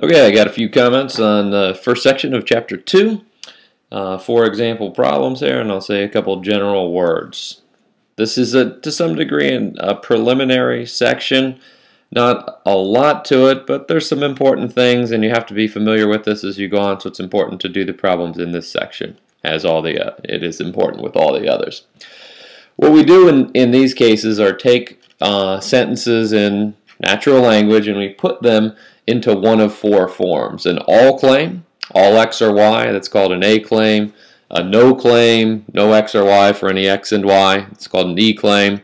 Okay, I got a few comments on the first section of Chapter 2. 4 example problems there, and I'll say a couple general words. This is, to some degree, a preliminary section. Not a lot to it, but there's some important things, and you have to be familiar with this as you go on, so it's important to do the problems in this section, as it is important with all the others. What we do in these cases are take sentences in natural language and we put them into one of 4 forms. An all claim, all X or Y, that's called an A claim. A no claim, no X or Y for any X and Y, it's called an E claim.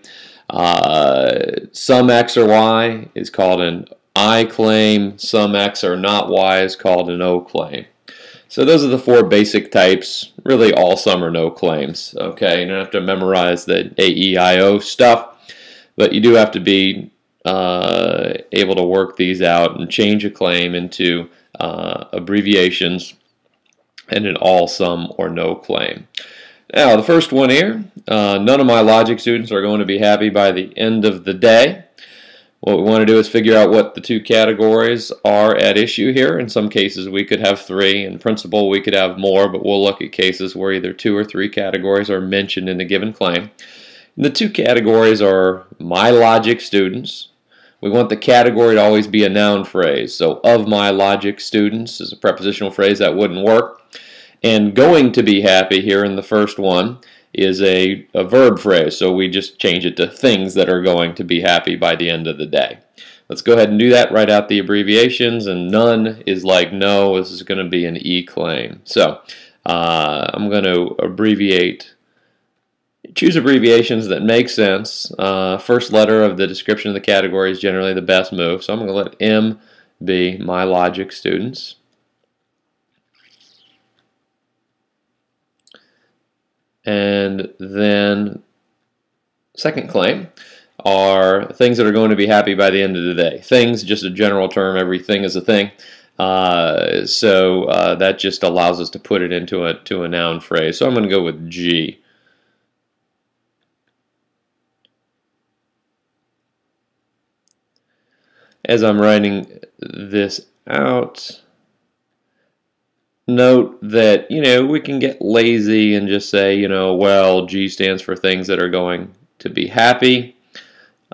Some X or Y is called an I claim. Some X or not Y is called an O claim. So those are the 4 basic types, really all some or no claims. Okay, you don't have to memorize the A, E, I, O stuff, but you do have to be able to work these out and change a claim into abbreviations and an all, some, or no claim. Now, the first one here, none of my logic students are going to be happy by the end of the day. What we want to do is figure out what the 2 categories are at issue here. In some cases we could have 3. In principle we could have more, but we'll look at cases where either 2 or 3 categories are mentioned in a given claim. And the 2 categories are my logic students. We want the category to always be a noun phrase. So of my logic students is a prepositional phrase that wouldn't work. And going to be happy here in the first one is a verb phrase, so we just change it to things that are going to be happy by the end of the day. Let's go ahead and do that, write out the abbreviations, and none is like no. This is going to be an E claim. So I'm going to choose abbreviations that make sense. First letter of the description of the category is generally the best move, so I'm going to let M be my logic students. And then second claim are things that are going to be happy by the end of the day. Things, just a general term, everything is a thing. So that just allows us to put it into a noun phrase. So I'm going to go with G. As I'm writing this out, note that, we can get lazy and just say, well, G stands for things that are going to be happy.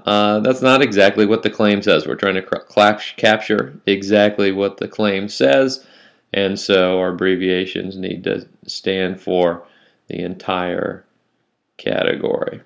That's not exactly what the claim says. We're trying to capture exactly what the claim says, and so our abbreviations need to stand for the entire category.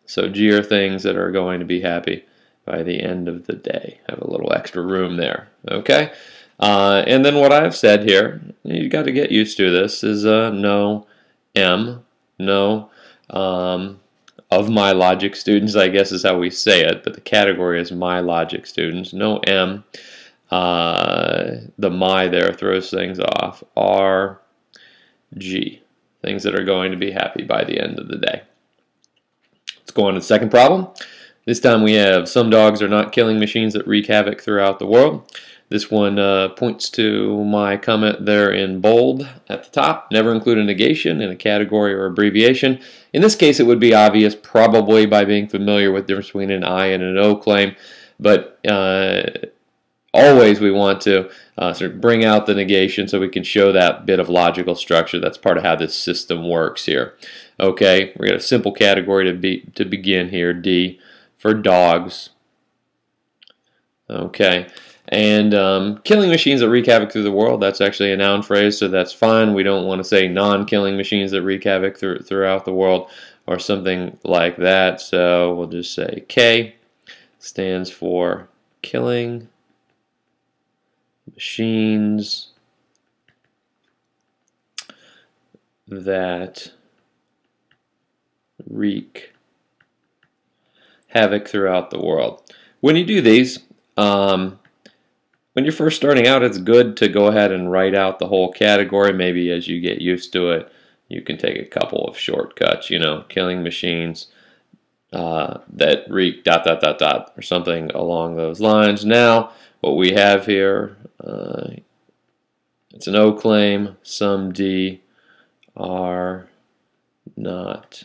So G are things that are going to be happy by the end of the day. Have a little extra room there, okay? And then what I've said here, you got to get used to this, is no M, no of my logic students, I guess is how we say it, but the category is my logic students. No M, the my there throws things off. R, G, things that are going to be happy by the end of the day. Let's go on to the second problem. This time we have some dogs are not killing machines that wreak havoc throughout the world. This one points to my comment there in bold at the top. Never include a negation in a category or abbreviation. In this case, it would be obvious probably by being familiar with the difference between an I and an O claim, but always we want to sort of bring out the negation so we can show that bit of logical structure. That's part of how this system works here. Okay, we got a simple category to begin here, D, for dogs. Okay. And killing machines that wreak havoc through the world, that's actually a noun phrase, so that's fine. We don't want to say non-killing machines that wreak havoc throughout the world or something like that. So we'll just say K stands for killing machines that wreak havoc throughout the world. When you do these, when you're first starting out, it's good to go ahead and write out the whole category. Maybe as you get used to it, you can take a couple of shortcuts, killing machines that wreak ... or something along those lines. Now, what we have here, it's an O claim. Some D are not